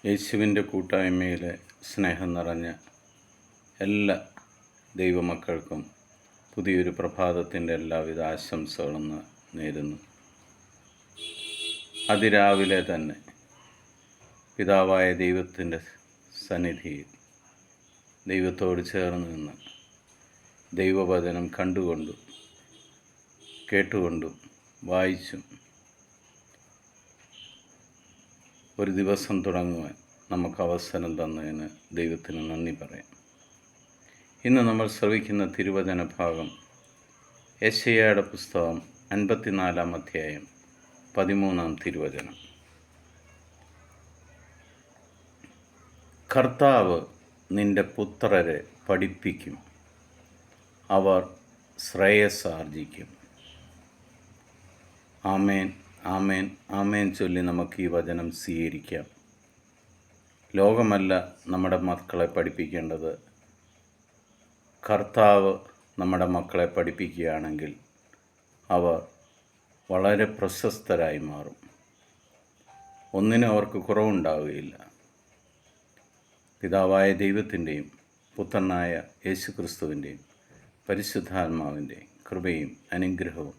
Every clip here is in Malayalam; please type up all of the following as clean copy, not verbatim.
യേശുവിൻ്റെ കൂട്ടായ്മയിലെ സ്നേഹം നിറഞ്ഞ എല്ലാ ദൈവമക്കൾക്കും പുതിയൊരു പ്രഭാതത്തിൻ്റെ എല്ലാവിധ ആശംസകളും നേരുന്നു. അതിരാവിലെ തന്നെ പിതാവായ ദൈവത്തിൻ്റെ സന്നിധിയിൽ ദൈവത്തോട് ചേർന്ന് നിന്ന് ദൈവവചനം കണ്ടുകൊണ്ടും കേട്ടുകൊണ്ടും വായിച്ചും ഒരു ദിവസം തുടങ്ങുവാൻ നമുക്ക് അവസരം തന്നതിന് ദൈവത്തിന് നന്ദി പറയാം. ഇന്ന് നമ്മൾ ശ്രവിക്കുന്ന തിരുവചന ഭാഗം യെശയ്യായുടെ പുസ്തകം 54-ാം അധ്യായം 13-ാം തിരുവചനം. കർത്താവ് നിന്റെ പുത്രരെ പഠിപ്പിക്കും, അവർ ശ്രേയസ്സാർജിക്കും. ആമേൻ, ആമേൻ, ആമേൻ ചൊല്ലി നമുക്ക് ഈ വചനം സ്വീകരിക്കാം. ലോകമല്ല നമ്മുടെ മക്കളെ പഠിപ്പിക്കേണ്ടത്. കർത്താവ് നമ്മുടെ മക്കളെ പഠിപ്പിക്കുകയാണെങ്കിൽ അവർ വളരെ പ്രശസ്തരായി മാറും. ഒന്നിനും അവർക്ക് കുറവുണ്ടാവുകയില്ല. പിതാവായ ദൈവത്തിൻ്റെയും പുത്രനായ യേശുക്രിസ്തുവിൻ്റെയും പരിശുദ്ധാത്മാവിൻ്റെയും കൃപയും അനുഗ്രഹവും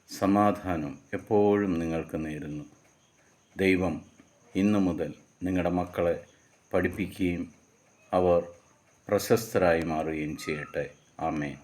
സമാധാനവും എപ്പോഴും നിങ്ങൾക്ക് നേരുന്നു. ദൈവം ഇന്നു മുതൽ നിങ്ങളുടെ മക്കളെ പഠിപ്പിക്കുകയും അവർ പ്രശസ്തരായി മാറുകയും ചെയ്യട്ടെ. ആമേൻ.